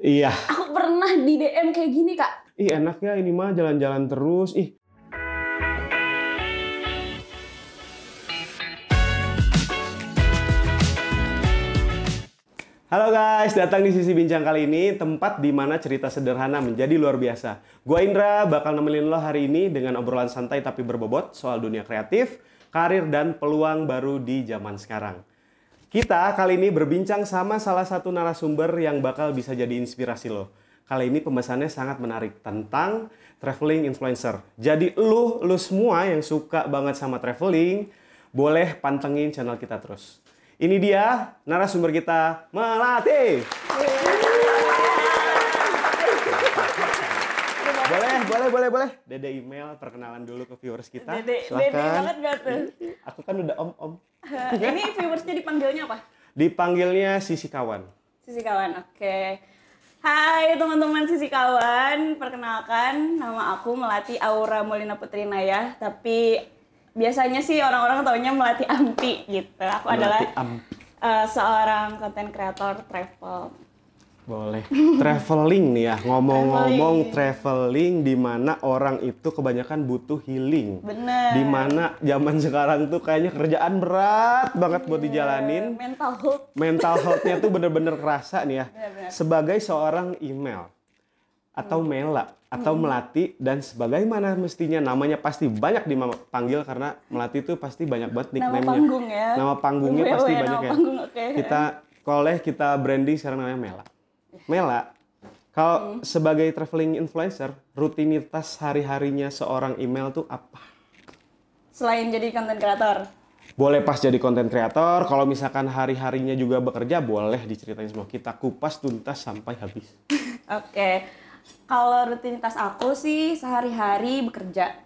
Iya. Aku pernah di DM kayak gini, Kak. Ih, enak ya ini mah jalan-jalan terus. Ih. Halo guys, datang di Sisi Bincang kali ini, tempat di mana cerita sederhana menjadi luar biasa. Gua Indra bakal nemenin lo hari ini dengan obrolan santai tapi berbobot soal dunia kreatif, karir, dan peluang baru di zaman sekarang. Kita kali ini berbincang sama salah satu narasumber yang bakal bisa jadi inspirasi lo. Kali ini pembahasannya sangat menarik tentang traveling influencer. Jadi lu semua yang suka banget sama traveling, boleh pantengin channel kita terus. Ini dia narasumber kita, Melati. Boleh. Dede email perkenalan dulu ke viewers kita. Dede banget gak tuh? Aku kan udah om. Ini viewersnya dipanggilnya apa? Dipanggilnya Sisi Kawan. Sisi Kawan, oke. Hai teman-teman Sisi Kawan, perkenalkan nama aku Melati Aura Molina Putri Naya, tapi biasanya sih orang-orang taunya Melati Ampi gitu. Aku adalah seorang konten kreator travel. Boleh. Traveling nih ya. Ngomong-ngomong traveling di mana orang itu kebanyakan butuh healing. Bener. Di mana zaman sekarang tuh kayaknya kerjaan berat banget buat dijalanin. Mental health-nya tuh bener-bener kerasa nih ya. Bener. Sebagai seorang email atau Mela atau Melati dan sebagaimana mestinya namanya pasti banyak dipanggil karena Melati itu pasti banyak banget nickname-nya. Nama panggung ya. Nama panggungnya pasti banyak nama ya. Panggung, okay. Kita branding sekarang namanya Mela. Mela, kalau sebagai traveling influencer, rutinitas hari-harinya seorang email tuh apa? Selain jadi konten kreator? Boleh pas jadi konten kreator, kalau misalkan hari-harinya juga bekerja, boleh diceritain semua. Kita kupas tuntas sampai habis. Oke. Kalau rutinitas aku sih sehari-hari bekerja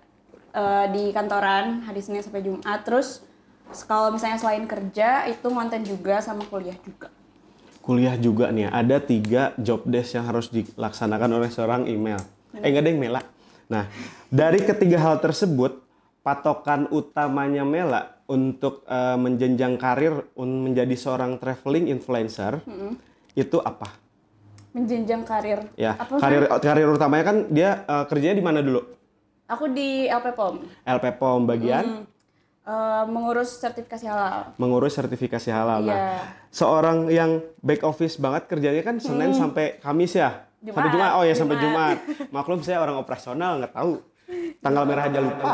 di kantoran hari Senin sampai Jumat. Terus kalau misalnya selain kerja itu konten juga sama kuliah juga. Kuliah juga nih, ada 3 job desk yang harus dilaksanakan oleh seorang email. Enggak ada yang Mela. Nah, dari ketiga hal tersebut, patokan utamanya Mela untuk menjenjang karir menjadi seorang traveling influencer itu apa? Menjenjang karir. Ya, karir utamanya kan dia kerjanya di mana dulu? Aku di LP POM. LP POM bagian? Mengurus sertifikasi halal. Mengurus sertifikasi halal. Iya. Nah, seorang yang back office banget kerjanya kan Senin sampai Kamis ya? Sampai Jumat. Oh ya, sampai Jumat. Maklum saya orang operasional, nggak tahu. Tanggal merah aja lupa.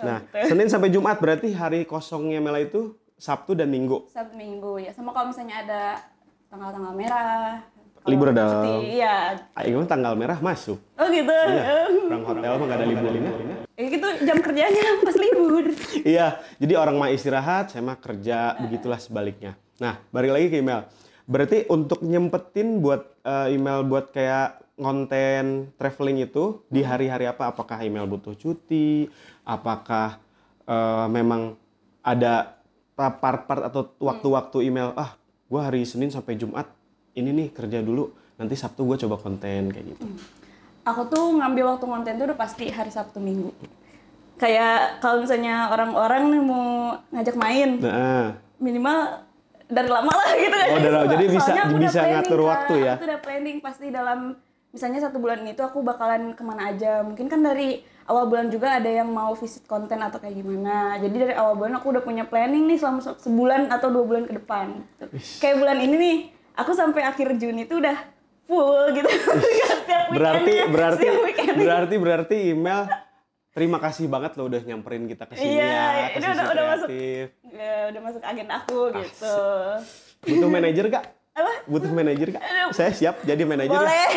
Nah, Senin sampai Jumat berarti hari kosongnya Mela itu Sabtu dan Minggu. Sabtu Minggu ya. Sama kalau misalnya ada tanggal-tanggal merah. Libur ada. Iya. Ayo tanggal merah masuk. Oh gitu. Iya. Orang hotel mah nggak ada liburnya. Itu jam kerjanya pas libur. Iya. Jadi orang mah istirahat, saya mah kerja, begitulah sebaliknya. Nah, balik lagi ke email. Berarti untuk nyempetin buat email buat kayak konten traveling itu di hari-hari apa? Apakah email butuh cuti? Apakah memang ada part-part atau waktu-waktu email? Gua hari Senin sampai Jumat ini nih kerja dulu, nanti Sabtu gue coba konten kayak gitu. Aku tuh ngambil waktu konten tuh udah pasti hari Sabtu Minggu. Kayak kalau misalnya orang-orang nih mau ngajak main, minimal dari lama lah gitu kan. Oh, jadi bisa ngatur waktu ya. Aku udah planning pasti dalam misalnya 1 bulan itu aku bakalan kemana aja. Mungkin kan dari awal bulan juga ada yang mau visit konten atau kayak gimana. Jadi dari awal bulan aku udah punya planning nih selama sebulan atau 2 bulan ke depan. Kayak bulan ini nih. Aku sampai akhir Juni itu udah full gitu. Berarti email terima kasih banget lo udah nyamperin kita ke sini ya. Ini udah masuk agenda aku gitu. Butuh manajer gak? Apa? Butuh manajer gak? Saya siap jadi manajer. Boleh.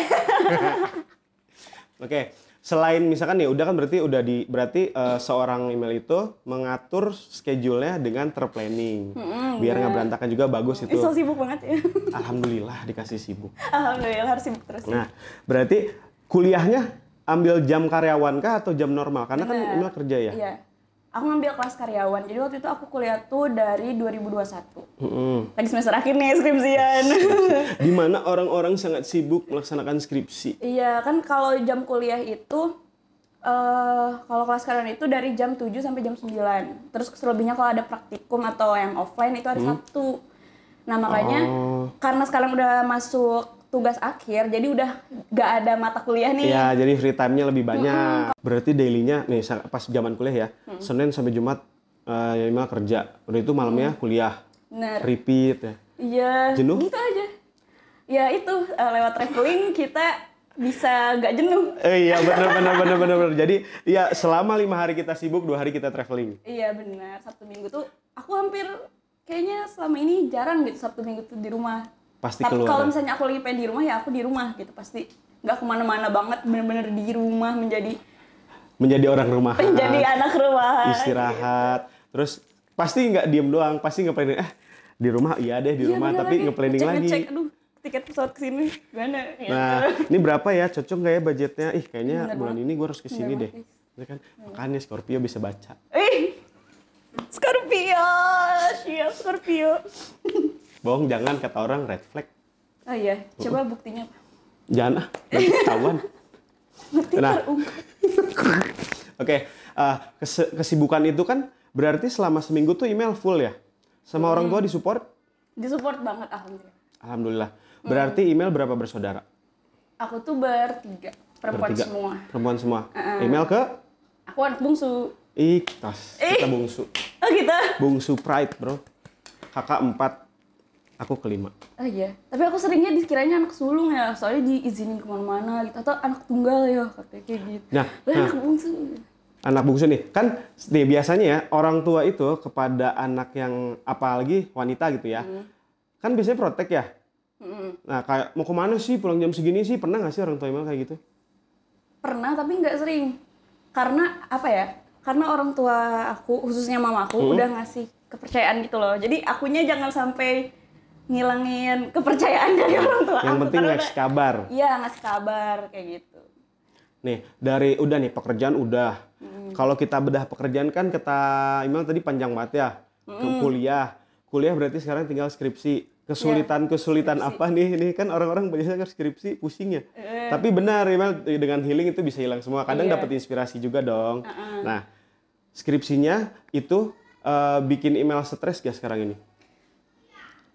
Oke. Selain misalkan nih udah kan berarti seorang email itu mengatur schedule-nya dengan terplanning. Biar nggak berantakan juga bagus itu. So sibuk banget ya. Alhamdulillah dikasih sibuk. Alhamdulillah harus sibuk terus. Nah, berarti kuliahnya ambil jam karyawan kah atau jam normal? Karena kan email kerja ya. Iya. Aku ngambil kelas karyawan. Jadi waktu itu aku kuliah tuh dari 2021. Lagi semester akhir nih skripsian. Di mana orang-orang sangat sibuk melaksanakan skripsi. Iya, kan kalau jam kuliah itu kalau kelas karyawan itu dari jam 7 sampai jam 9. Terus selebihnya kalau ada praktikum atau yang offline itu hari Sabtu. Nah, makanya karena sekarang udah masuk tugas akhir, jadi udah gak ada mata kuliah nih. Iya, jadi free time-nya lebih banyak. Berarti daily-nya nih pas zaman kuliah ya, Senin sampai Jumat email kerja. Udah itu malamnya kuliah. Bener. Repeat ya. Iya. Jenuh? Gitu aja. Ya itu lewat traveling kita bisa gak jenuh. Iya, benar. Jadi ya selama 5 hari kita sibuk, 2 hari kita traveling. Iya benar. Sabtu Minggu tuh aku hampir kayaknya selama ini jarang gitu Sabtu Minggu tuh di rumah. Pasti Tapi keluar. kalau misalnya aku lagi pengen di rumah ya aku di rumah gitu, pasti nggak kemana-mana banget, bener-bener di rumah Menjadi orang rumahan. menjadi anak rumahan. Istirahat. Terus pasti nggak diem doang, pasti nge-planning. Di rumah iya deh di Iya, rumah, bener tapi nge-planning lagi. ngecek, aduh tiket pesawat kesini gimana? Nah, ini berapa ya? Cocok nggak ya budgetnya? Kayaknya Bener bulan banget. ini gue harus kesini Bener deh. banget, Ya kan? Makanya Scorpio bisa baca. Scorpio, siap Scorpio. Bohong jangan, kata orang red flag. Oh iya, coba buktinya apa? Jangan nanti ketahuan. Nah, oke, kesibukan itu kan berarti selama seminggu tuh email full ya? Sama orang tua disupport? Disupport banget alhamdulillah. Alhamdulillah. Berarti email berapa bersaudara? Aku tuh bertiga, perempuan Bertiga. semua. Perempuan semua. Email ke? Aku anak bungsu. Ikhlas. Kita bungsu. Oh gitu? Bungsu pride bro. Kakak 4, aku kelima. Oh iya, tapi aku seringnya dikiranya anak sulung ya, soalnya diizinin kemana-mana gitu, atau anak tunggal ya, kayak gitu. Nah, Anak bungsu. anak bungsu nih, kan nih biasanya ya orang tua itu kepada anak yang apalagi wanita gitu ya, kan biasanya protek ya. Nah kayak mau kemana sih pulang jam segini sih, pernah nggak sih orang tua email kayak gitu? Pernah, tapi nggak sering. Karena apa ya? Karena orang tua aku, khususnya mamaku, udah ngasih kepercayaan gitu loh. Jadi akunya jangan sampai ngilangin kepercayaan dari orang tua Yang aku. penting Karena ngasih kabar. Iya, ngasih kabar kayak gitu. Nih udah nih pekerjaan udah. Kalau kita bedah pekerjaan kan kata email tadi panjang banget ya. Ke kuliah berarti sekarang tinggal skripsi. Kesulitan apa nih? Ini kan orang-orang biasanya skripsi pusing ya. Tapi benar email dengan healing itu bisa hilang semua. Kadang dapat inspirasi juga dong. Nah, skripsinya itu bikin email stres gak sekarang ini?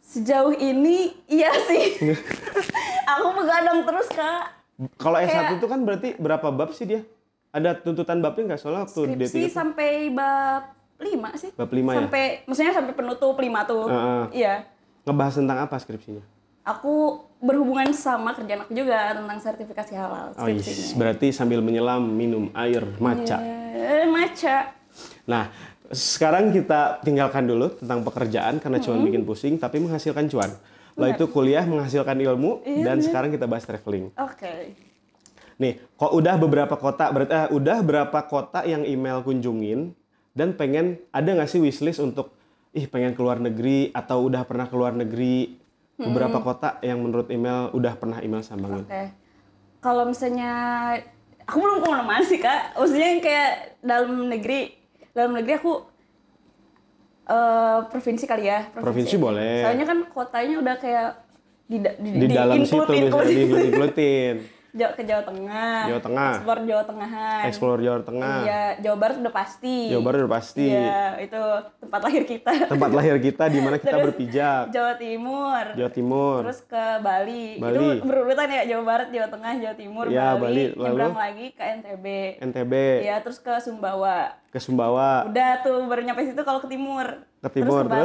Sejauh ini iya sih. Aku begadang terus, Kak. Kalau S1 itu kan berarti berapa bab sih dia? Ada tuntutan babnya nggak? Soalnya waktu Skripsi D3 sampai bab 5 sih. Bab 5 ya? Maksudnya sampai penutup 5 tuh. Iya. Ngebahas tentang apa skripsinya? Aku berhubungan sama kerjaan aku juga tentang sertifikasi halal skripsinya. Berarti sambil menyelam minum air maca. Maca. Nah, sekarang kita tinggalkan dulu tentang pekerjaan karena cuma bikin pusing tapi menghasilkan cuan. Lalu itu kuliah menghasilkan ilmu dan sekarang kita bahas traveling. Oke. Nih, kok udah beberapa kota, berarti udah berapa kota yang email kunjungin dan pengen ada nggak sih wishlist untuk pengen keluar negeri atau udah pernah keluar negeri? Beberapa kota yang menurut email udah pernah email sambangin. Oke. Kalau misalnya aku belum kemana-mana sih, Kak. Maksudnya yang kayak dalam negeri aku provinsi kali ya. Provinsi boleh. Soalnya kan kotanya udah kayak di dalam situ biasanya diinklutin. Ke Jawa Tengah. Jawa Tengah. Eksplor Jawa Tengahan. Explore Jawa Tengah. Iya, Jawa Barat udah pasti. Jawa Barat udah pasti. Iya, itu tempat lahir kita. Tempat lahir kita di mana kita Terus berpijak. Jawa Timur. Jawa Timur. Terus ke Bali. Bali. Itu berurutan ya, Jawa Barat, Jawa Tengah, Jawa Timur, Ya, Bali. lalu Nyebrang lagi ke NTB. NTB. Iya, terus ke Sumbawa. Ke Sumbawa. Udah tuh baru nyampe situ kalau ke timur. Ke timur, Terus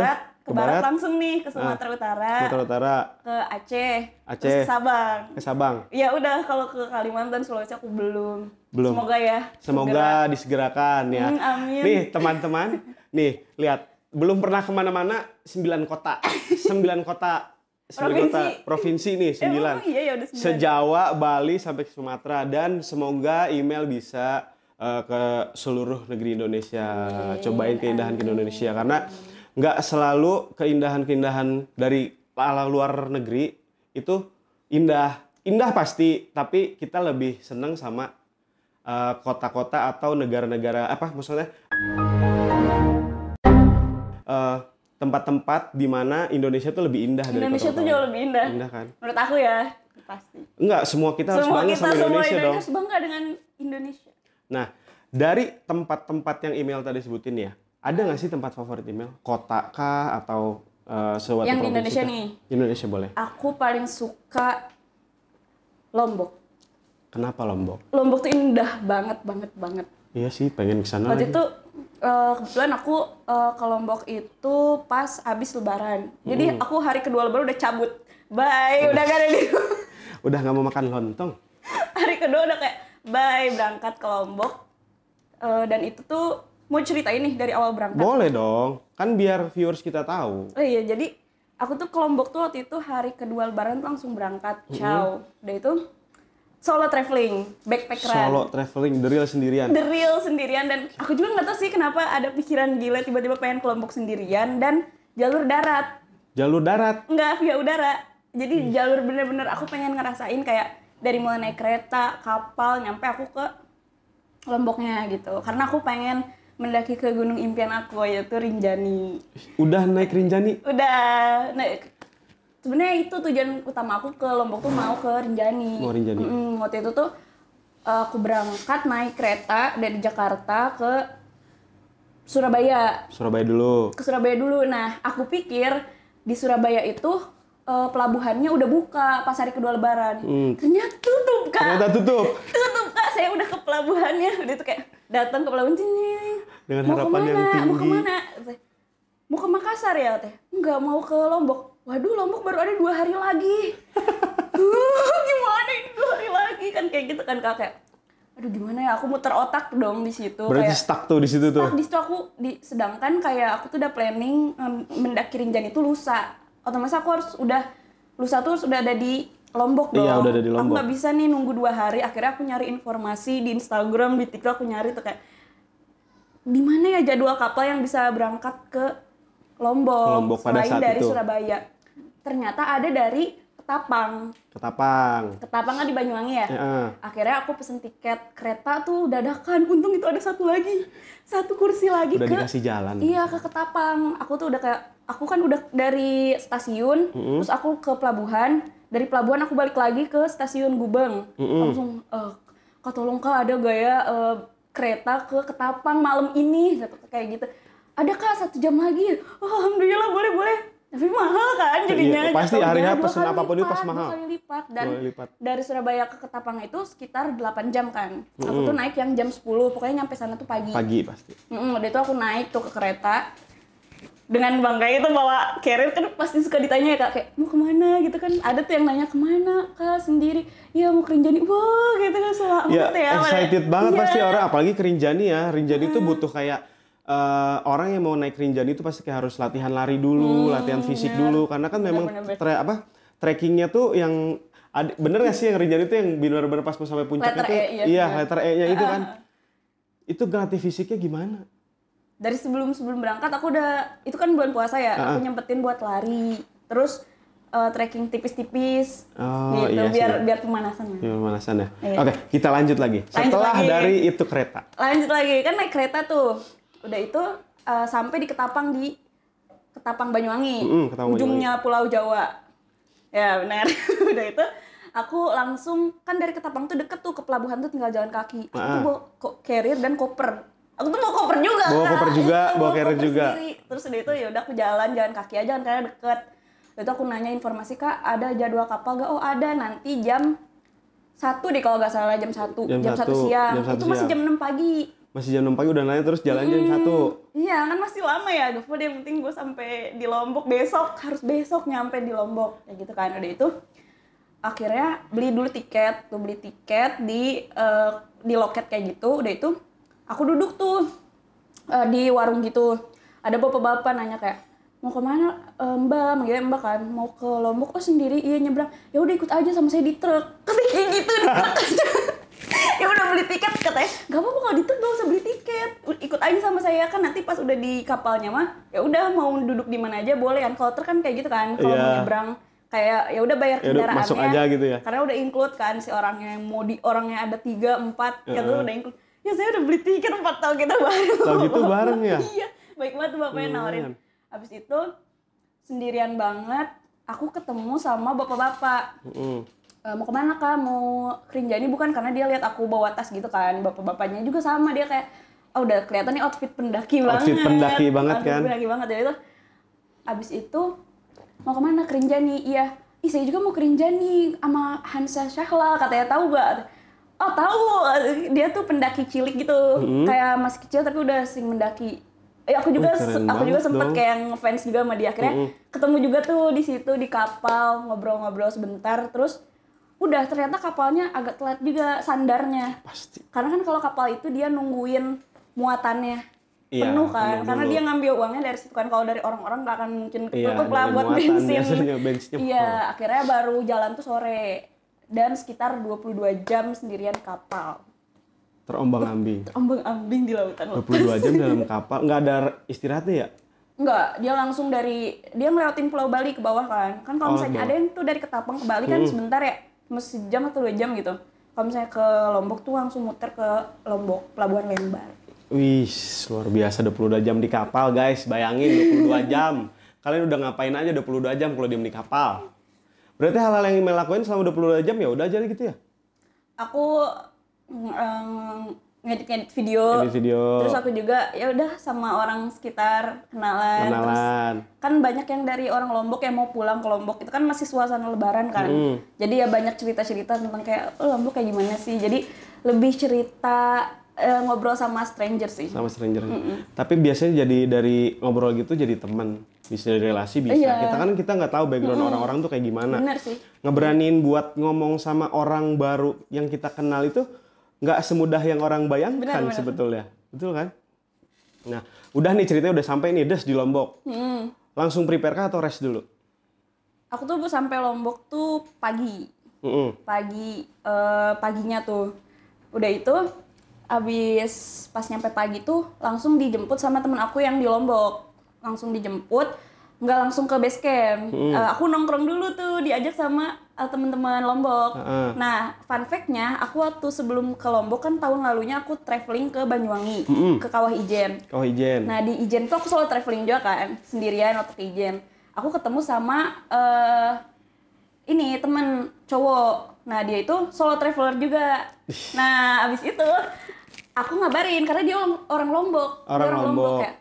ke barat barat. langsung nih ke Sumatera Utara. Sumatera Utara. Ke Aceh. Aceh. Terus ke Sabang. Ke Sabang. Ya udah, kalau ke Kalimantan, Sulawesi aku belum. Belum. Semoga ya. Semoga disegerakan ya. Amin. Nih teman-teman, nih lihat belum pernah kemana-mana 9 kota, 9 kota, 9 kota provinsi nih 9. Iya ya udah 9. Se-Jawa, Bali sampai ke Sumatera dan semoga email bisa ke seluruh negeri Indonesia. Cobain keindahan ke Indonesia karena nggak selalu keindahan-keindahan dari luar negeri itu indah. Indah pasti, tapi kita lebih seneng sama kota-kota atau negara-negara maksudnya tempat-tempat di mana Indonesia tuh lebih indah dari Indonesia kota-kota tuh jauh lebih indah. Indah kan? Menurut aku ya, pasti. Enggak, semua kita harus bangga sama Indonesia dong. Harus bangga dengan Indonesia. Nah, dari tempat-tempat yang email tadi sebutin ya, ada nggak sih tempat favorit email? Kota kah atau suatu yang di provinsi Indonesia kah? nih. Indonesia boleh. Aku paling suka Lombok. Kenapa Lombok? Lombok tuh indah banget. Iya sih, pengen kesana Waktu lagi. itu kebetulan aku ke Lombok itu pas habis Lebaran. Jadi aku hari kedua Lebaran udah cabut. Bye, udah gak ada di Udah nggak mau makan lontong? hari kedua udah kayak bye, berangkat ke Lombok. Dan itu tuh mau ceritain nih dari awal berangkat. Boleh dong, kan biar viewers kita tahu. Oh iya, jadi aku tuh ke Lombok tuh waktu itu hari kedua Lebaran tuh langsung berangkat. Ciao. Udah itu solo traveling, backpackeran. Solo traveling, the real sendirian. The real sendirian, dan aku juga nggak tahu sih kenapa ada pikiran gila tiba-tiba pengen ke Lombok sendirian dan jalur darat. Jalur darat. Nggak via udara. Jadi jalur bener-bener aku pengen ngerasain kayak dari mulai naik kereta, kapal, nyampe aku ke Lomboknya gitu. Karena aku pengen mendaki ke gunung impian aku, yaitu Rinjani. Udah naik Rinjani? Udah, sebenarnya itu tujuan utama aku ke Lombok tuh mau ke Rinjani. Mau Rinjani. Waktu itu tuh aku berangkat naik kereta dari Jakarta ke Surabaya. Surabaya dulu. Ke Surabaya dulu. Nah, aku pikir di Surabaya itu pelabuhannya udah buka pas hari kedua Lebaran. Ternyata tutup, Kak. Ternyata tutup. Tutup, Kak. Saya udah ke pelabuhannya. Udah tuh kayak datang ke pelabuhan sini. Dengan Mau harapan yang kemana? tinggi. Mau kemana? Mau ke Makassar ya, Teh? Enggak, mau ke Lombok. Waduh, Lombok baru ada 2 hari lagi. Gimana ini 2 hari lagi? Kan kayak gitu kan, Kak. Kayak, aduh gimana ya, aku muter otak dong di situ. Berarti kayak, stuck tuh di situ tuh. stuck di situ aku, sedangkan kayak aku tuh udah planning mendaki Rinjani itu lusa. Otomatis aku harus lusa tuh harus udah ada di Lombok dong. Iya, udah ada di Lombok. Aku nggak bisa nih nunggu 2 hari. Akhirnya aku nyari informasi di Instagram, di TikTok, aku nyari tuh kayak di mana ya jadwal kapal yang bisa berangkat ke Lombok, pada selain saat dari itu. Surabaya. Ternyata ada dari Ketapang. Ketapang. Ketapang kan di Banyuwangi ya. Heeh. Akhirnya aku pesen tiket kereta tuh dadakan. Untung itu ada satu lagi. Satu kursi lagi Udah ke dikasih jalan. Iya, ke Ketapang. Aku tuh udah kayak aku kan udah dari stasiun, terus aku ke pelabuhan. Dari pelabuhan aku balik lagi ke stasiun Gubeng. Langsung Kak tolong Kak, ada gak ya kereta ke Ketapang malam ini, kayak gitu. Ada Kak 1 jam lagi. Oh, alhamdulillah, boleh. Tapi mahal kan jadinya. Iya, pasti Jatuhnya hari H 2 pesen kali apapun itu lipat, pas mahal. 2 kali lipat. Dan 2 kali lipat. dari Surabaya ke Ketapang itu sekitar 8 jam kan. Aku tuh naik yang jam 10, pokoknya nyampe sana tuh pagi. Pagi pasti. Udah itu aku naik tuh ke kereta. Dengan bangga itu bawa carrier, kan pasti suka ditanya ya Kak, kayak mau kemana gitu kan. Ada tuh yang nanya kemana Kak sendiri. Iya mau ke Rinjani. Wah gitu kan, selamat Ya, ya. excited banget Iya. pasti orang, apalagi ke Rinjani ya. Rinjani itu butuh kayak orang yang mau naik Rinjani itu pasti kayak harus latihan lari dulu, latihan fisik dulu, karena kan memang trekkingnya tuh yang bener nggak sih yang Rinjani itu yang benar-benar pas mau sampai puncaknya Letter tuh, E, iya. iya letter E-nya itu kan, itu ngelatih fisiknya gimana? Dari sebelum berangkat aku udah, itu kan bulan puasa ya, aku nyempetin buat lari, terus trekking tipis-tipis, Oh, gitu, iya biar pemanasan. Ya, pemanasan ya. Iya. Oke, kita lanjut lagi. Setelah lagi. dari itu kereta. Lanjut lagi, kan naik kereta tuh, udah itu sampai di Ketapang Banyuwangi, Ketapang ujungnya Pulau Jawa. Ya benar. Udah itu aku langsung, kan dari Ketapang tuh deket tuh ke pelabuhan tuh tinggal jalan kaki. Aku tuh bawa carrier dan koper. Aku tuh bawa koper juga. Bawa Kak. koper juga, Iya, bawa carrier koper juga. sendiri. Terus udah itu ya udah aku jalan kaki aja kan karena deket. Udah itu aku nanya informasi, Kak, ada jadwal kapal gak? Oh ada, nanti jam 1 deh kalau nggak salah, jam 1 siang. Jam 1 itu masih siang. jam 6 pagi. Masih jam 6 pagi udah nanya terus jalan jam 1. Iya kan masih lama ya, gue yang penting gue sampai di Lombok harus besok nyampe di Lombok kayak gitu kan. Udah itu akhirnya beli tiket di loket kayak gitu. Udah itu aku duduk tuh di warung gitu, ada bapak-bapak nanya kayak mau kemana Mbak, manggilnya Mbak kan, mau ke Lombok. Oh sendiri, iya nyebrang, ya udah ikut aja sama saya di truk, kayak gitu di truk aja. Ya udah beli tiket, katanya nggak apa-apa kalau di truk nggak usah beli tiket, ikut aja sama saya kan, nanti pas udah di kapalnya mah ya udah mau duduk di mana aja boleh kan. Kalau truk kan kayak gitu kan, kalau mau nyebrang kayak ya udah bayar kendaraannya, masuk aja gitu ya, karena udah include kan si orangnya, orangnya ada 3, 4 gitu udah include. Ya saya udah beli tiket 4 tahun kita bareng. Tahu gitu bareng ya? Iya, baik banget tuh bapaknya nawarin. Abis itu sendirian banget, aku ketemu sama bapak-bapak. Mau kemana Kak? Mau ke Rinjani bukan? Karena dia lihat aku bawa tas gitu kan. Bapak-bapaknya juga sama, dia kayak udah kelihatan nih outfit pendaki banget. Outfit pendaki banget kan? Pendaki banget ya itu. Abis itu mau kemana? Ke Rinjani. Iya. ih saya juga mau ke Rinjani sama Hansa Syahla, katanya tahu gak? Oh tahu, dia tuh pendaki cilik gitu, kayak masih kecil tapi udah sering mendaki. Aku juga sempet kayak ngefans juga sama dia. Akhirnya ketemu juga tuh di situ di kapal, ngobrol-ngobrol sebentar, terus udah ternyata kapalnya agak telat juga sandarnya. Pasti. Karena kan kalau kapal itu dia nungguin muatannya penuh kan, karena dia ngambil uangnya dari situ kan. Kalau dari orang-orang nggak akan mungkin ketutup lah buat bensin. Iya, akhirnya baru jalan tuh sore dan sekitar 22 jam sendirian kapal. Terombang-ambing di lautan lepas. 22 jam dalam kapal, nggak ada istirahatnya ya? Enggak, dia langsung dia ngelewatin Pulau Bali ke bawah kan. Kan kalau misalnya ada yang tuh dari Ketapang ke Bali kan sebentar ya, mesti sejam atau 2 jam gitu. Kalau misalnya ke Lombok tuh langsung muter ke Lombok, Pelabuhan Lembar. Wih, luar biasa 22 jam di kapal guys, bayangin 22 jam. Kalian udah ngapain aja 22 jam kalau diem di kapal? Berarti hal-hal yang Imel lakuin selama 22 jam ya udah aja gitu ya? Aku ngedit video. Terus aku juga ya udah sama orang sekitar kenalan. Terus kan banyak yang dari orang Lombok yang mau pulang ke Lombok, itu kan masih suasana lebaran kan. Jadi ya banyak cerita-cerita tentang kayak Lombok kayak gimana sih. Jadi lebih cerita ngobrol sama stranger sih. Sama stranger. Tapi biasanya jadi dari ngobrol gitu jadi teman, bisa dari relasi bisa. Iya. Kita nggak tahu background orang-orang tuh kayak gimana. Bener sih. Ngeberanin buat ngomong sama orang baru yang kita kenal itu nggak semudah yang orang bayangkan sebetulnya. Betul kan? Nah, udah nih ceritanya udah sampai nih des di Lombok. Langsung prepare kah atau rest dulu? Aku tuh sampai Lombok tuh pagi. Paginya tuh. Udah itu abis pas nyampe pagi tuh langsung dijemput sama temen aku yang di Lombok. Langsung dijemput, nggak langsung ke base camp. Aku nongkrong dulu tuh, diajak sama teman-teman Lombok. Nah, fun fact-nya, aku waktu sebelum ke Lombok kan tahun lalunya aku traveling ke Banyuwangi, ke Kawah Ijen. Nah, di Ijen tuh aku selalu traveling juga kan, sendirian waktu ke Ijen. Aku ketemu sama ini temen cowok. Nah, dia itu solo traveler juga. Nah, abis itu aku ngabarin karena dia orang Lombok. Orang Lombok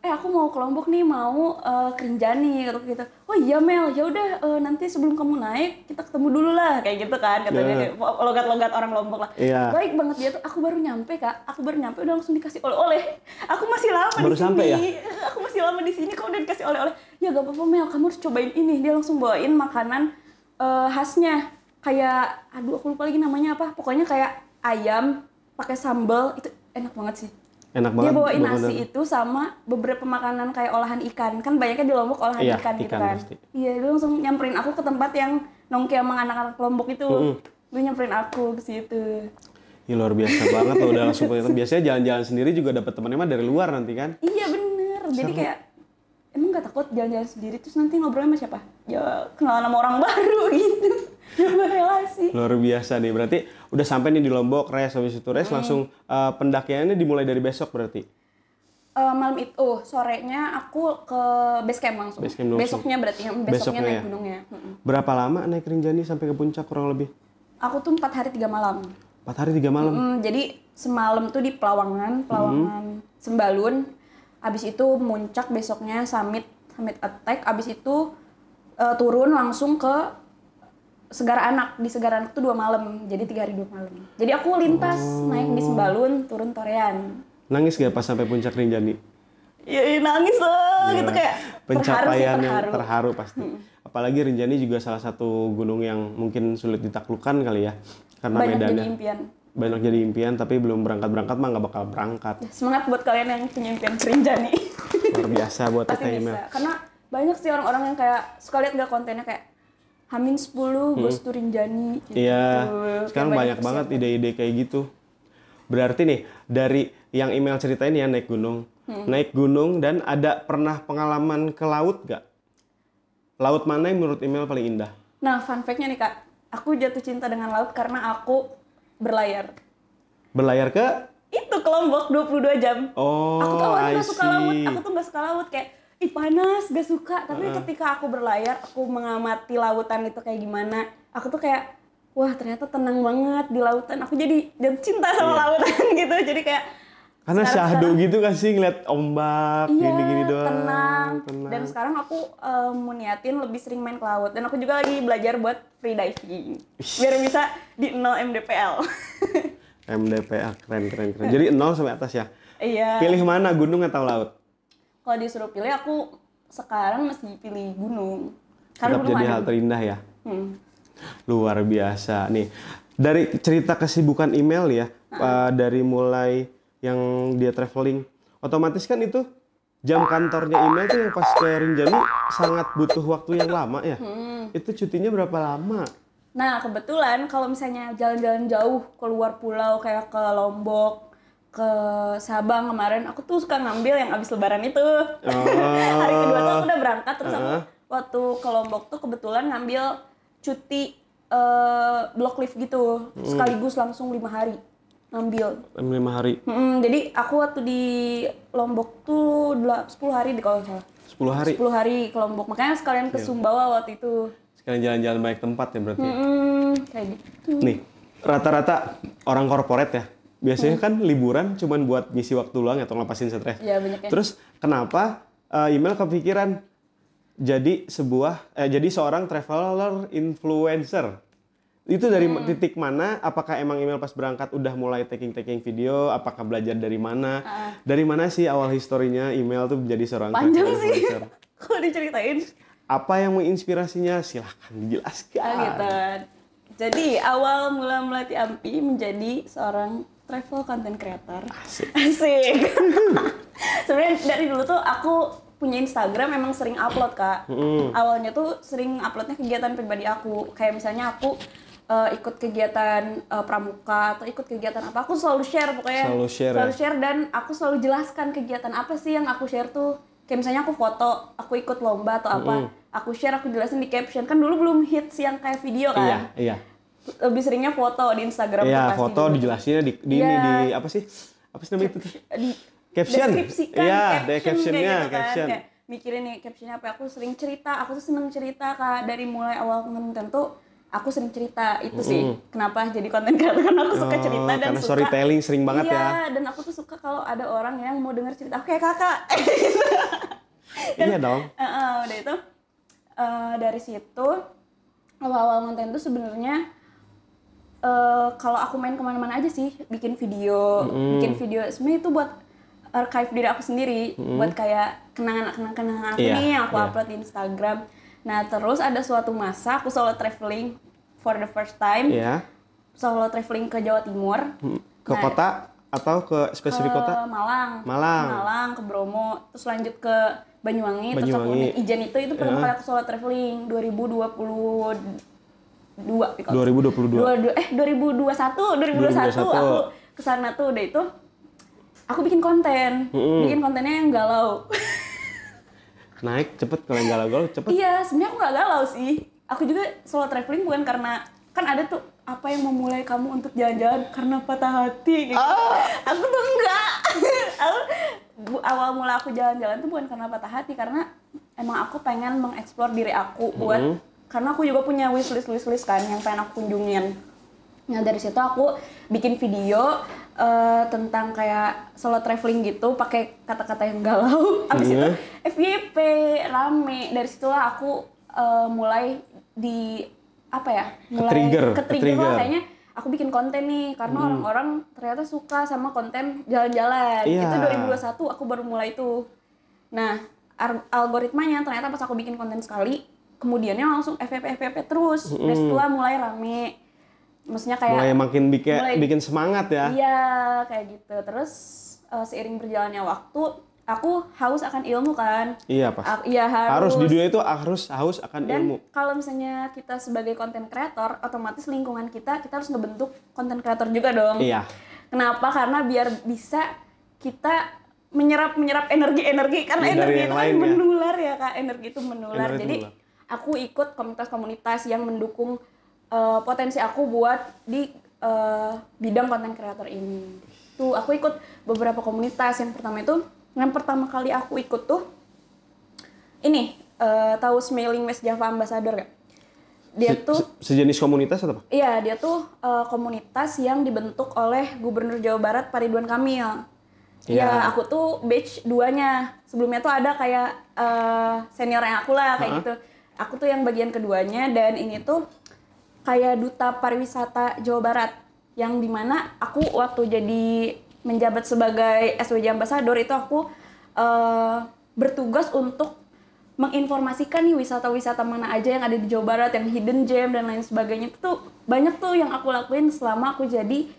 kayak aku mau ke Lombok nih, mau ke Rinjani gitu. Oh iya Mel, ya udah nanti sebelum kamu naik kita ketemu dulu lah kayak gitu kan katanya. Logat-logat orang Lombok lah. Baik banget dia tuh. Aku baru nyampe udah langsung dikasih oleh-oleh. Aku masih lama di sini. Ya? Aku masih lama di sini kok udah dikasih oleh-oleh. Ya gak apa-apa Mel, kamu harus cobain ini. Dia langsung bawain makanan khasnya kayak aku lupa lagi namanya apa. Pokoknya kayak ayam pakai sambal, itu enak banget sih. Dia bawain nasi itu sama beberapa makanan kayak olahan ikan. Kan banyaknya di Lombok olahan ikan gitu kan. Iya, dia langsung nyamperin aku ke tempat yang nongki sama anak-anak Lombok itu. Dia nyamperin aku ke situ. Ya luar biasa banget loh, udah langsung kelihatan. Biasanya jalan-jalan sendiri juga dapat temannya mah dari luar nanti kan? Iya bener. Jadi kayak emang gak takut jalan-jalan sendiri terus nanti ngobrolnya sama siapa? Ya kenalan sama orang baru gitu. Relasi. Luar biasa nih, berarti udah sampai nih di Lombok, habis itu langsung pendakiannya dimulai dari besok berarti? Malam itu, sorenya aku ke base camp langsung. Besoknya berarti, besoknya naik gunungnya. Berapa lama naik Rinjani sampai ke puncak kurang lebih? Aku tuh 4 hari 3 malam. 4 hari 3 malam? Jadi semalam tuh di Pelawangan Sembalun. Abis itu muncak besoknya summit attack. Abis itu turun langsung ke Segara Anak. Di Segara Anak tuh 2 malam, jadi 3 hari 2 malam. Jadi aku lintas naik di Sembalun, turun Torean. Nangis gak pas sampai puncak Rinjani? Ya nangis lah, gitu kayak pencapaian yang terharu pasti. Apalagi Rinjani juga salah satu gunung yang mungkin sulit ditaklukkan kali ya, karena medannya. Banyak jadi impian, tapi belum berangkat mah nggak bakal berangkat. Ya, semangat buat kalian yang punya impian ke Rinjani. Luar biasa buat kita Imel. Karena banyak sih orang-orang yang kayak suka lihat kontennya kayak H-10 Ghost to Rinjani gitu. Iya, sekarang banyak banget ide-ide kayak gitu. Berarti nih, dari yang email ceritain ya naik gunung dan ada pernah pengalaman ke laut gak? Laut mana yang menurut email paling indah? Nah, fun fact-nya nih Kak, aku jatuh cinta dengan laut karena aku berlayar. Berlayar ke? Itu ke Lombok 22 jam. Oh, aku tuh awalnya gak suka laut, aku tuh gak suka laut kayak panas, gak suka. Tapi ketika aku berlayar, aku mengamati lautan itu kayak gimana. Aku tuh kayak, wah ternyata tenang banget di lautan. Aku jadi jatuh cinta sama lautan gitu. Jadi kayak Karena syahdu gitu kan sih ngeliat ombak Iya, gini-gini doang. tenang. Dan sekarang aku mau niatin lebih sering main ke laut. Dan aku juga lagi belajar buat free diving. Biar bisa di 0 mdpl. MDPA keren. Jadi 0 sampai atas ya. Iya. Pilih mana, gunung atau laut? Kalau disuruh pilih aku sekarang masih pilih gunung. Karena Tetap gunung jadi adem. hal terindah ya. Hmm. Luar biasa nih. Dari cerita kesibukan email ya, dari mulai yang dia traveling, otomatis kan itu jam kantornya email tuh yang pas ke Rinjani sangat butuh waktu yang lama ya. Itu cutinya berapa lama? Nah, kebetulan kalau misalnya jalan-jalan jauh keluar pulau kayak ke Lombok, ke Sabang kemarin, aku tuh suka ngambil yang abis lebaran itu. Hari kedua tuh aku udah berangkat, terus aku waktu ke Lombok tuh kebetulan ngambil cuti block leave gitu, sekaligus langsung 5 hari ngambil. 5 hari. Jadi aku waktu di Lombok tuh 10 hari kalau nggak salah. 10 hari. 10 hari ke Lombok, makanya sekalian ke Sumbawa waktu itu. Sekalian jalan-jalan banyak tempat ya berarti. Kayak gitu. Nih, rata-rata orang korporat ya, biasanya kan liburan cuman buat ngisi waktu luang atau ngelepasin stres. Ya banyak ya. Terus kenapa email kepikiran jadi seorang traveler influencer? Itu dari titik mana? Apakah emang email pas berangkat udah mulai taking video? Apakah belajar dari mana? Dari mana sih awal historinya email tuh menjadi seorang Panjang traveler sih influencer? kalau diceritain. Apa yang menginspirasinya? Silahkan dijelaskan. Gitu. Jadi awal mula melatih Ampi menjadi seorang travel content creator. Asik. Sebenarnya dari dulu tuh aku punya Instagram emang sering upload Kak. Awalnya tuh sering uploadnya kegiatan pribadi aku. Kayak misalnya aku ikut kegiatan pramuka atau ikut kegiatan apa, aku selalu share pokoknya. Selalu share dan aku selalu jelaskan kegiatan apa sih yang aku share tuh. Kayak misalnya aku foto, aku ikut lomba atau apa, aku share, aku jelasin di caption. Kan dulu belum hits yang kayak video kan. Iya. Lebih seringnya foto di Instagram tuh Iya, pasti foto dulu. dijelasinnya di apa sih? Apa sih namanya itu? Di Caption. deskripsikan Iya, captionnya captionnya, gitu kan. caption. Kayak mikirin nih captionnya apa, aku sering cerita, aku tuh seneng cerita Kak. Dari mulai awal konten tuh aku sering cerita, itu sih kenapa jadi konten creator, karena aku suka cerita dan karena suka storytelling sering banget ya. Iya, dan aku tuh suka kalau ada orang yang mau denger cerita aku kayak kakak. Iya dong. Udah itu dari situ awal-awal konten tuh sebenarnya kalau aku main kemana-mana aja sih, bikin video sebenarnya itu buat archive diri aku sendiri, buat kayak kenangan aku nih yang aku upload di Instagram. Nah terus ada suatu masa aku solo traveling for the first time, solo traveling ke Jawa Timur, ke kota atau ke spesifik kota? Malang, ke Bromo, terus lanjut ke Banyuwangi. Terus aku naik Ijen itu pertama kali aku solo traveling 2021 aku kesana tuh. Udah itu aku bikin kontennya yang galau. Naik cepet, kalau yang galau-galau cepet. Iya, sebenarnya aku nggak galau sih. Aku juga solo traveling bukan karena, kan ada tuh apa yang memulai kamu untuk jalan-jalan karena patah hati gitu. Aku tuh enggak. Awal mula aku jalan-jalan tuh bukan karena patah hati, karena emang aku pengen mengeksplor diri aku buat karena aku juga punya wishlist kan yang pengen aku kunjungin. Nah dari situ aku bikin video tentang kayak solo traveling gitu, pakai kata-kata yang galau. Abis itu FYP rame. Dari situlah aku mulai ke-trigger lah kayaknya aku bikin konten nih, karena orang-orang ternyata suka sama konten jalan-jalan. Itu 2021 aku baru mulai itu. Nah algoritmanya ternyata pas aku bikin konten sekali, kemudiannya langsung FYP terus. Dari situlah mulai rame. Maksudnya kayak mulai makin bikin semangat ya. Iya, kayak gitu. Terus seiring berjalannya waktu, aku haus akan ilmu kan. Iya, pas. Iya, harus. Di dunia itu harus haus akan ilmu. Dan kalau misalnya kita sebagai konten kreator, otomatis lingkungan kita harus ngebentuk konten kreator juga dong. Iya. Kenapa? Karena biar bisa kita menyerap energi karena energi itu kan menular ya Kak. Energi itu menular. Jadi aku ikut komunitas-komunitas yang mendukung potensi aku buat di bidang konten kreator ini. Tuh aku ikut beberapa komunitas. Yang pertama kali aku ikut tuh ini tahu Smiling West Java Ambassador gak? Dia tuh sejenis komunitas atau apa? Iya, dia tuh komunitas yang dibentuk oleh Gubernur Jawa Barat Pak Ridwan Kamil. Ya, Iya. aku tuh batch 2-nya. Sebelumnya tuh ada kayak senior yang aku lah kayak gitu. Aku tuh yang bagian keduanya dan ini tuh kayak duta pariwisata Jawa Barat yang dimana aku waktu jadi menjabat sebagai SWJ Ambassador itu aku bertugas untuk menginformasikan nih wisata-wisata mana aja yang ada di Jawa Barat, yang hidden gem dan lain sebagainya. Itu tuh banyak tuh yang aku lakuin selama aku jadi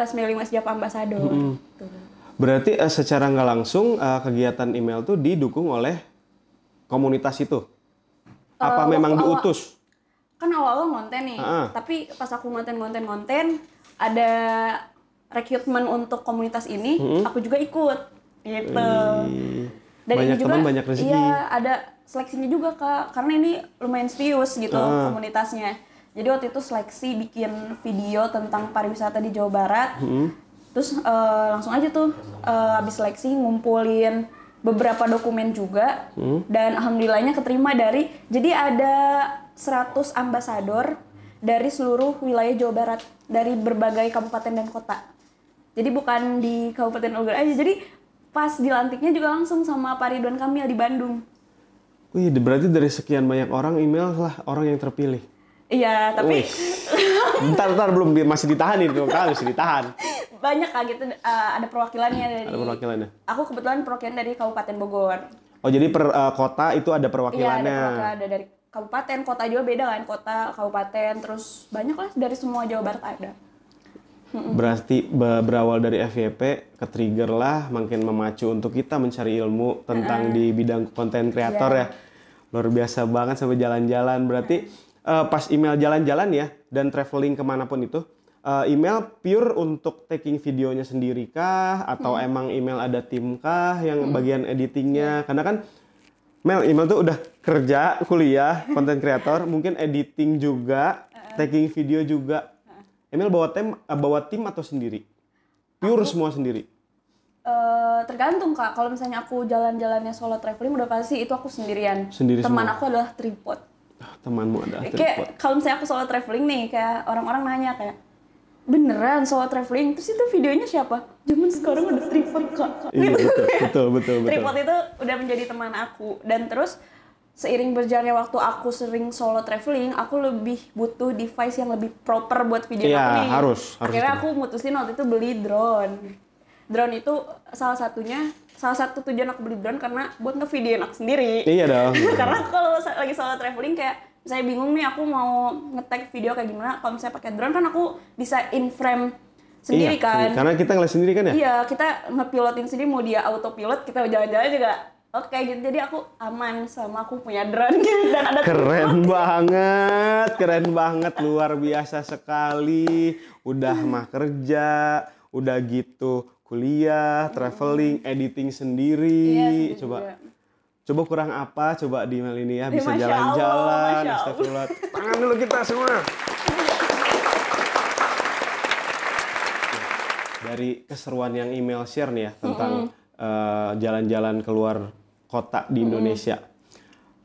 Smiling West Java Ambassador. Tuh. Berarti secara nggak langsung kegiatan email tuh didukung oleh komunitas itu? Apa memang diutus? Kan awal-awal ngonten nih, tapi pas aku ngonten ada rekrutmen untuk komunitas ini, aku juga ikut gitu. Dan Banyak ini juga, teman, banyak rezeki. Iya, ada seleksinya juga Kak, karena ini lumayan serius gitu komunitasnya. Jadi waktu itu seleksi bikin video tentang pariwisata di Jawa Barat, terus langsung aja tuh habis seleksi ngumpulin beberapa dokumen juga, dan alhamdulillahnya keterima jadi ada 100 ambasador dari seluruh wilayah Jawa Barat, dari berbagai kabupaten dan kota. Jadi bukan di Kabupaten Bogor aja, jadi pas dilantiknya juga langsung sama Pak Ridwan Kamil di Bandung. Wih, berarti dari sekian banyak orang email lah orang yang terpilih. Iya, tapi Bentar belum masih ditahan itu, kan masih ditahan. banyak Kak gitu, ada perwakilannya dari. Ada perwakilannya. Aku kebetulan perwakilan dari Kabupaten Bogor. Oh, jadi per kota itu ada Iya, perwakilannya. ada dari kabupaten, kota juga beda kan, kota, kabupaten, terus banyak lah dari semua Jawa Barat ada. Berarti berawal dari FYP, ke-trigger lah, makin memacu untuk kita mencari ilmu tentang di bidang konten kreator ya. Luar biasa banget sampai jalan-jalan. Berarti pas email jalan-jalan ya, dan traveling kemanapun itu, email pure untuk taking videonya sendiri kah? Atau emang email ada tim kah yang bagian editingnya? Karena kan email tuh udah kerja, kuliah, konten kreator, mungkin editing juga, taking video juga. Email bawa tim atau sendiri? Pure semua sendiri? Tergantung Kak, kalau misalnya aku jalan-jalannya solo traveling udah pasti itu aku sendirian. Sendiri Teman semua? aku adalah tripod. Temanmu ada tripod. Kayak kalau misalnya aku solo traveling nih, kayak orang-orang nanya kayak, beneran solo traveling? Terus itu videonya siapa? Zaman sekarang ada tripod Kak. Iya, betul. Tripod itu udah menjadi teman aku. Dan terus seiring berjalannya waktu aku sering solo traveling, aku lebih butuh device yang lebih proper buat video Iya, aku nih. harus Akhirnya itu. aku mutusin waktu itu beli drone. Drone itu salah satu tujuan aku beli drone karena buat ngevideoin aku sendiri. Iya dong. Karena kalau lagi solo traveling kayak saya bingung nih aku mau nge-tag video kayak gimana. Kalau misalnya pakai drone kan aku bisa in frame sendiri Iya, kan. karena kita ngeliat sendiri kan ya? Iya, kita ngepilotin sendiri, mau dia autopilot, kita jalan-jalan juga oke gitu. Jadi aku aman sama aku punya drone gitu. Dan ada Keren banget, luar biasa sekali. Udah mah kerja, udah gitu kuliah, traveling, editing sendiri. Iya, juga. Coba kurang apa? Coba di email ini ya, bisa Masya jalan-jalan. Allah, Masya Allah. Astagfirullah. Tangan dulu kita semua. Dari keseruan yang email share nih ya tentang jalan-jalan keluar kota di Indonesia.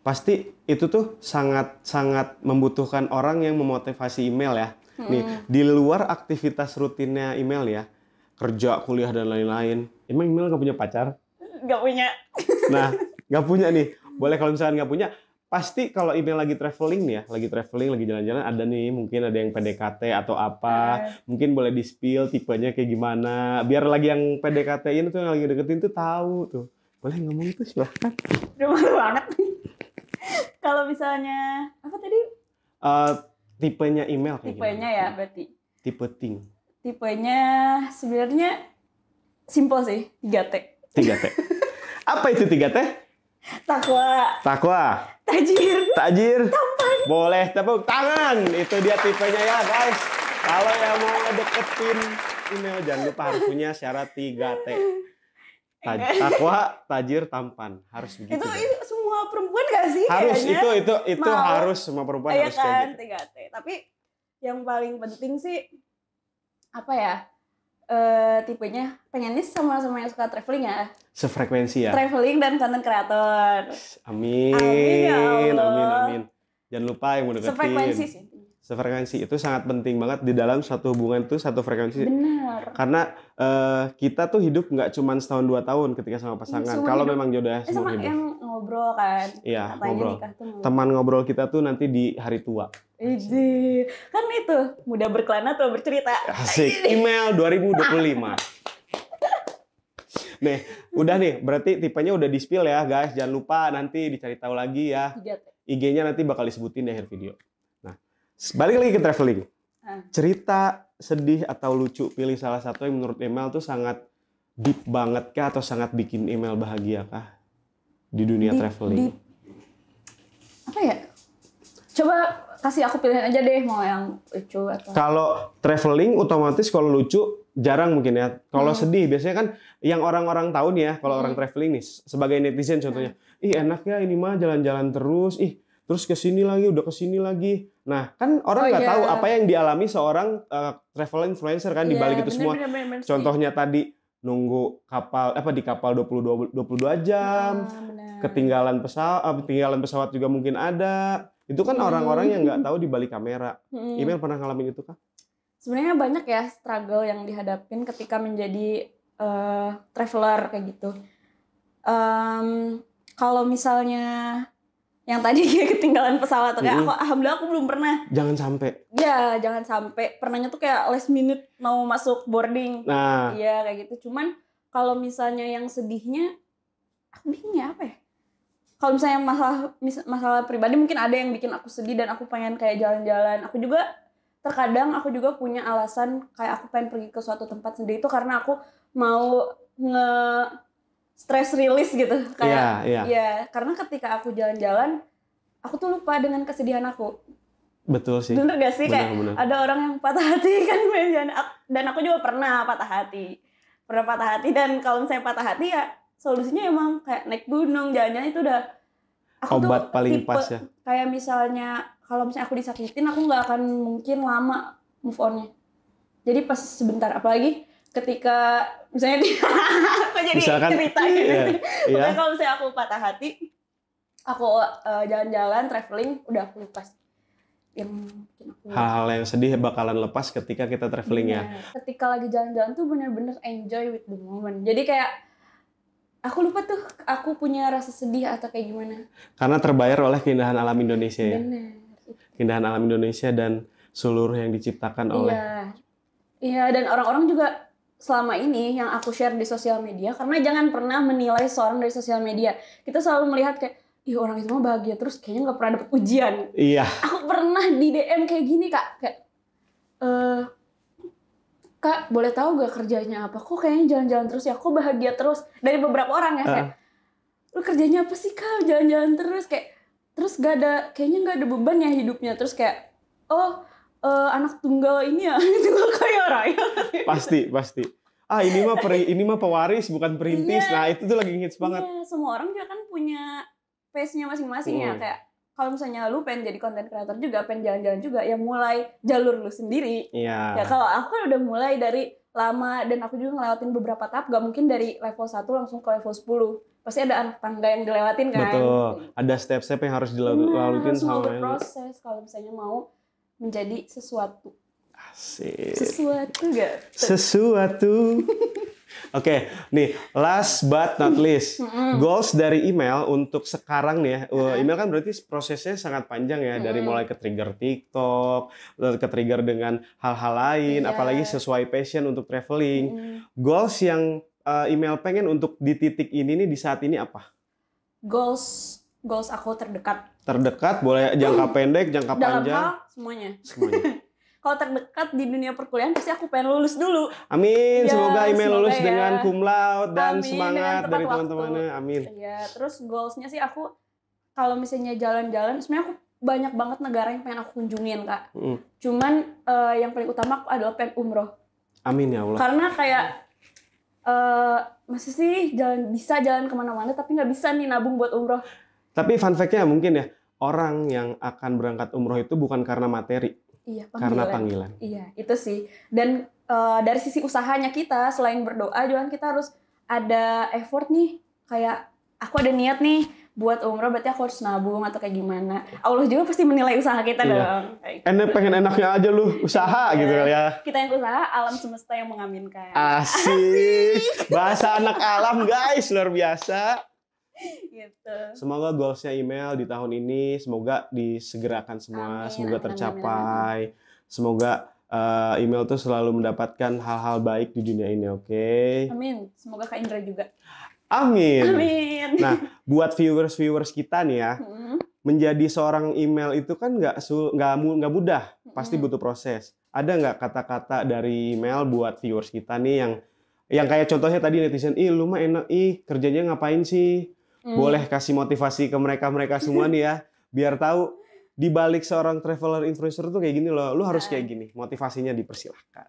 Pasti itu tuh sangat membutuhkan orang yang memotivasi email ya. Nih, di luar aktivitas rutinnya email ya, kerja, kuliah dan lain-lain. Emang email nggak punya pacar? Nggak punya. Nah, nggak punya nih. Boleh kalau misalnya nggak punya, pasti kalau email lagi traveling nih ya, lagi jalan-jalan, ada nih mungkin ada yang PDKT atau apa, mungkin boleh di-spill tipenya kayak gimana, biar lagi yang PDKT-in tuh yang lagi deketin tuh tahu tuh. Boleh ngomong itu silahkan. Udah malu banget. Kalau misalnya apa tadi? Tipenya email kayak Tipenya gimana? ya berarti. Tipe ting. Tipenya sebenarnya simple sih, 3T. 3T. Apa itu 3T? Takwa. Tajir. Boleh tepuk tangan. Itu dia tipenya ya guys. Kalau yang mau deketin email jangan lupa harus punya syarat 3T. Takwa, tajir, tampan. Harus begitu. Itu semua perempuan gak sih? Harus kayaknya? itu harus semua perempuan Iya harus kayak kan, gitu. 3T. Tapi yang paling penting sih apa ya? Tipenya pengennya sama-sama yang suka traveling ya. Sefrekuensi ya. Traveling dan content creator. Amin. Amin, ya Allah. Amin. Jangan lupa yang mau deketin. Sefrekuensi sih. Sefrekuensi itu sangat penting banget di dalam suatu hubungan tuh satu frekuensi. Benar. Karena kita tuh hidup nggak cuma setahun 2 tahun ketika sama pasangan. Seumur Kalau hidup. memang jodohnya Sama seumur hidup. yang ngobrol kan. Iya, Katanya ngobrol. nikah tuh ngobrol. Teman ngobrol kita tuh nanti di hari tua. Ide. Kan itu mudah berkelana atau bercerita. Asik. Email 2025. Nih, udah nih. Berarti tipenya udah di-spill ya, guys. Jangan lupa nanti dicari tahu lagi ya. IG-nya nanti bakal disebutin di akhir video. Nah, balik lagi ke traveling. Cerita sedih atau lucu, pilih salah satu yang menurut Email tuh sangat deep banget kah atau sangat bikin Email bahagia kah di dunia traveling? Deep. Apa ya? Coba kasih aku pilihan aja deh, mau yang lucu atau... Kalau traveling otomatis kalau lucu jarang mungkin ya. Kalau sedih biasanya kan yang orang-orang tahu nih ya, kalau orang traveling nih sebagai netizen contohnya, ih enak ya ini mah jalan-jalan terus, ih terus kesini lagi, udah kesini lagi. Nah kan orang nggak tahu apa yang dialami seorang travel influencer kan di balik itu semua. Bener, Contohnya tadi nunggu kapal di kapal 22 jam, ketinggalan pesawat juga mungkin ada. Itu kan orang-orang yang nggak tahu di balik kamera. Email pernah ngalamin itu kah? Sebenarnya banyak ya struggle yang dihadapin ketika menjadi traveler kayak gitu. Kalau misalnya yang tadi ketinggalan pesawat kayak alhamdulillah aku belum pernah. Jangan sampai. Ya, jangan sampai. Pernahnya tuh kayak last minute mau masuk boarding. Nah. Iya, kayak gitu. Cuman kalau misalnya yang sedihnya aku bingung ya apa ya? Kalau misalnya masalah pribadi mungkin ada yang bikin aku sedih dan aku pengen kayak jalan-jalan. Terkadang aku juga punya alasan kayak aku pengen pergi ke suatu tempat sendiri itu karena aku mau stress release gitu kayak ya karena ketika aku jalan-jalan aku tuh lupa dengan kesedihan aku. Betul sih. Bener gak sih kayak ada orang yang patah hati kan dan aku juga pernah patah hati dan kalau misalnya patah hati ya solusinya emang kayak naik gunung jalan-jalan itu udah aku obat tuh paling tipe, pas ya. Kayak misalnya kalau misalnya aku disakitin aku nggak akan mungkin lama move on-nya. Jadi pas sebentar apalagi ketika misalnya aku jadi cerita gitu. Pokoknya kalau misalnya aku patah hati, aku jalan-jalan, traveling, udah aku lepas. Hal-hal yang sedih bakalan lepas ketika kita traveling ya. Ketika lagi jalan-jalan tuh bener-bener enjoy with the moment. Jadi kayak aku lupa tuh aku punya rasa sedih atau kayak gimana. Karena terbayar oleh keindahan alam Indonesia ya. Bener. Keindahan alam Indonesia dan seluruh yang diciptakan oleh. Iya, dan orang-orang juga selama ini yang aku share di sosial media, karena jangan pernah menilai seorang dari sosial media. Kita selalu melihat kayak, ih orang itu mah bahagia terus kayaknya nggak pernah dapet ujian. Iya. Aku pernah di DM kayak gini kak, kayak, kak boleh tahu gak kerjanya apa? Kok kayaknya jalan-jalan terus ya? Kok bahagia terus? Dari beberapa orang ya kayak, lu kerjanya apa sih kak? Jalan-jalan terus kayak, terus kayaknya nggak ada beban ya hidupnya. Terus kayak, anak tunggal ini ya, tunggal kaya raya. Pasti. Ini mah pewaris bukan perintis. Nah, itu tuh lagi hits banget. Iya, semua orang juga kan punya pace-nya masing-masing ya. Kayak kalau misalnya lu pengen jadi content creator juga, pengen jalan-jalan juga, ya mulai jalur lu sendiri. Iya. Ya kalau aku kan udah mulai dari lama dan aku juga ngelewatin beberapa tahap, gak mungkin dari level 1 langsung ke level 10. Pasti ada anak tangga yang dilewatin kan. Betul. Ada step-step yang harus dilalutin sama proses kalau misalnya mau menjadi sesuatu. Asik. Sesuatu. Oke, nih last but not least, goals dari email untuk sekarang nih ya. Email kan berarti prosesnya sangat panjang ya, dari mulai ke trigger TikTok, ke trigger dengan hal-hal lain, apalagi sesuai passion untuk traveling. Goals yang email pengen untuk di titik ini nih di saat ini apa? Goals aku terdekat. Terdekat, boleh jangka pendek, jangka panjang. Dalam hal semuanya. Kalau terdekat di dunia perkuliahan pasti aku pengen lulus dulu. Amin, semoga email lulus ya. dengan cum laude dan Amin, semangat dari teman-temannya. Amin. Iya, terus goalsnya sih aku kalau misalnya jalan-jalan, sebenarnya aku banyak banget negara yang pengen aku kunjungin kak. Cuman yang paling utama aku adalah pengen umroh. Amin ya Allah. Karena kayak masih sih bisa jalan kemana-mana tapi nggak bisa nih nabung buat umroh. Tapi fun fact-nya mungkin ya, orang yang akan berangkat umroh itu bukan karena materi. Iya, panggilan. Karena panggilan. Iya, itu sih. Dan dari sisi usahanya kita, selain berdoa juga kita harus ada effort nih. Kayak aku ada niat nih buat umroh berarti aku harus nabung atau kayak gimana. Allah juga pasti menilai usaha kita dong. Pengen enaknya aja lu usaha gitu kali ya. Kita yang usaha, alam semesta yang mengaminkan. Asik. Bahasa anak alam guys, luar biasa. Gitu. Semoga goalsnya email di tahun ini semoga disegerakan semua, semoga tercapai. Semoga email tuh selalu mendapatkan hal-hal baik di dunia ini, oke? Amin. Semoga Kak Indra juga. Amin. Amin. Nah, buat viewers kita nih ya, menjadi seorang email itu kan nggak mudah, pasti butuh proses. Ada nggak kata-kata dari email buat viewers kita nih yang kayak contohnya tadi netizen, lu mah enak, kerjanya ngapain sih? Boleh kasih motivasi ke mereka semua nih ya, biar tahu di balik seorang traveler influencer tuh kayak gini loh, lu harus kayak gini, motivasinya dipersilahkan.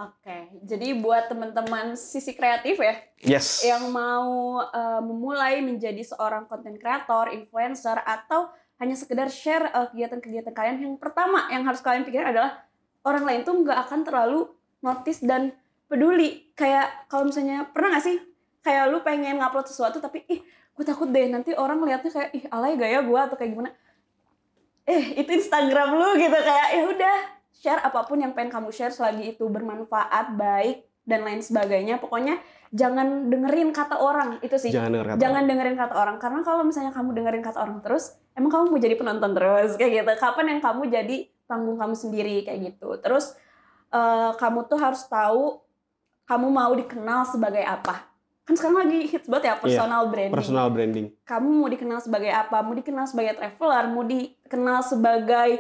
Oke, jadi buat teman-teman sisi kreatif ya, yes, yang mau memulai menjadi seorang content creator, influencer, atau hanya sekedar share kegiatan-kegiatan kalian, yang pertama yang harus kalian pikirkan adalah orang lain tuh nggak akan terlalu notice dan peduli. Kayak kalau misalnya, pernah nggak sih kayak lu pengen ngupload sesuatu tapi gue takut deh nanti orang lihatnya kayak alay gaya gue atau kayak gimana. Itu Instagram lu gitu, kayak ya udah, share apapun yang pengen kamu share selagi itu bermanfaat, baik, dan lain sebagainya. Pokoknya jangan dengerin kata orang, itu sih. Jangan dengerin kata orang. Karena kalau misalnya kamu dengerin kata orang terus, emang kamu mau jadi penonton terus, kayak gitu. Kapan yang kamu jadi panggung kamu sendiri, kayak gitu. Terus, kamu tuh harus tahu, kamu mau dikenal sebagai apa. Kan sekarang lagi hits banget ya, personal branding. Kamu mau dikenal sebagai apa? Mau dikenal sebagai traveler, mau dikenal sebagai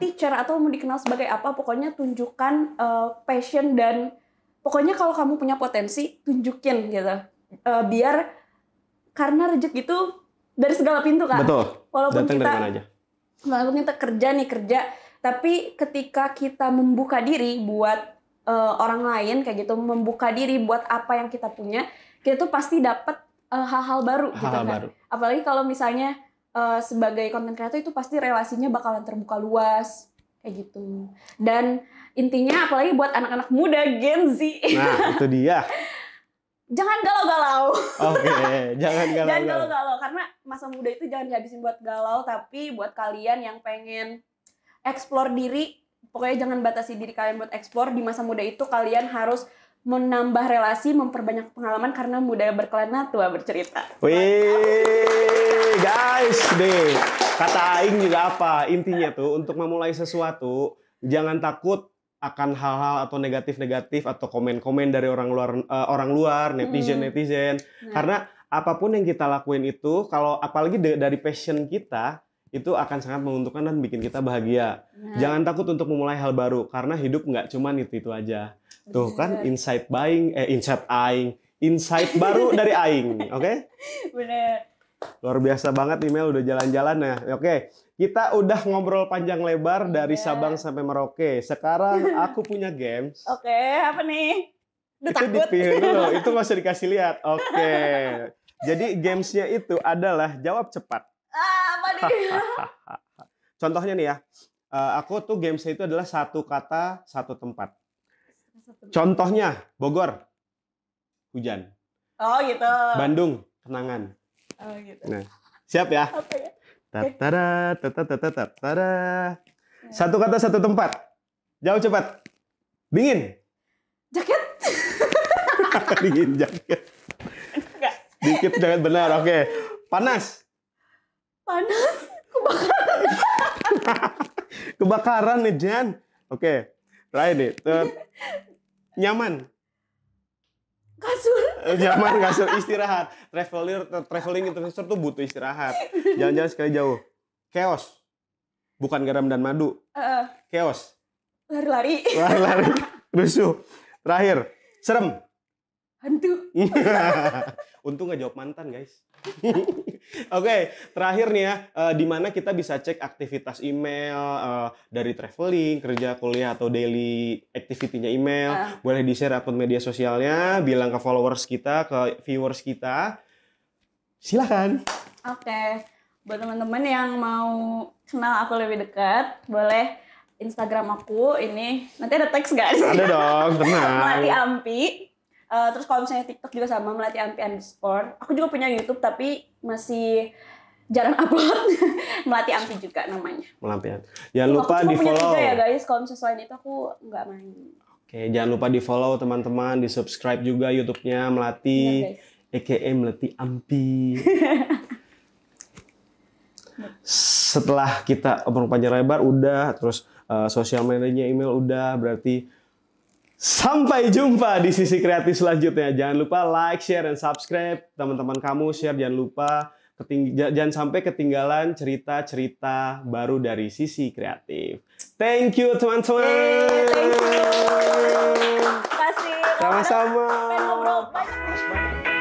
teacher, atau mau dikenal sebagai apa, pokoknya tunjukkan passion, dan pokoknya kalau kamu punya potensi, tunjukin gitu. Biar, karena rezeki itu dari segala pintu kan. Betul. Walaupun datang dari mana aja. Walaupun kita kerja, tapi ketika kita membuka diri buat orang lain kayak gitu, membuka diri buat apa yang kita punya, kita tuh pasti dapat hal-hal baru gitu kan. Baru. Apalagi kalau misalnya sebagai content creator itu pasti relasinya bakalan terbuka luas kayak gitu. Dan intinya apalagi buat anak-anak muda Gen Z. Nah, itu dia. Jangan galau-galau. Oke, jangan galau-galau. Jangan galau-galau, karena masa muda itu jangan dihabisin buat galau, tapi buat kalian yang pengen explore diri, pokoknya jangan batasi diri kalian buat explore. Di masa muda itu kalian harus menambah relasi, memperbanyak pengalaman, karena muda berkelana, tua bercerita. Wih, guys, deh. Kata Aing juga apa? Intinya tuh untuk memulai sesuatu, jangan takut akan hal-hal atau negatif-negatif atau komen-komen dari orang luar, netizen. Karena apapun yang kita lakuin itu, kalau apalagi dari passion kita, itu akan sangat menguntungkan dan bikin kita bahagia. Jangan takut untuk memulai hal baru, karena hidup nggak cuma itu aja. Tuh kan, insight baru dari Aing, oke? Bener. Luar biasa banget, email udah jalan-jalan ya. Oke, kita udah ngobrol panjang lebar dari Sabang sampai Merauke. Sekarang aku punya games. Oke, apa nih? Udah itu takut. Dipilih dulu, itu nggak usah dikasih lihat. Oke. Jadi gamesnya itu adalah jawab cepat. Apa nih? Contohnya nih ya, aku tuh gamesnya itu adalah satu kata, satu tempat. Contohnya, Bogor, hujan. Oh gitu. Bandung, kenangan. Oh gitu. Nah, siap ya? Apa ya? Tatara. Satu kata, satu tempat. Jawab cepat. Dingin. Jaket. Dingin jaket. Enggak. Dikit jangan benar. Oke. Panas. Kebakaran. Kebakaran nih, Jan. Oke. Terakhir nih. Nyaman. Kasur. Nyaman, kasur, istirahat. Traveling influencer tuh butuh istirahat. Jalan-jalan sekali jauh. Chaos. Bukan garam dan madu. Chaos. Lari-lari. Rusuh. Terakhir. Serem. Hantu. Untung nggak jawab mantan, guys. Oke, terakhir nih ya, di mana kita bisa cek aktivitas email dari traveling, kerja, kuliah, atau daily activity-nya email. Boleh di-share akun media sosialnya, bilang ke followers kita, ke viewers kita. Silakan. Oke, buat teman-teman yang mau kenal aku lebih dekat, boleh Instagram aku ini. Nanti ada teks nggak sih? Ada dong, tenang. Melati Ampi. Terus kalau misalnya TikTok juga sama Melati Ampi _. Aku juga punya YouTube tapi masih jarang upload. Melati Ampi juga namanya. Melampian. Jangan lupa aku di punya follow. 3 ya guys. Kalau misalnya selain itu aku nggak main. Oke, jangan lupa di follow teman-teman, di subscribe juga YouTube-nya Melati, aka Melati Ampi. Setelah kita obrol panjang lebar udah, terus sosial medianya, email udah, berarti sampai jumpa di sisi kreatif selanjutnya. Jangan lupa like, share, dan subscribe. Teman-teman kamu share, jangan lupa. Jangan sampai ketinggalan cerita-cerita baru dari sisi kreatif. Thank you teman-teman. Thank you. Terima kasih. Sama-sama. Pengen ngobrol banyak.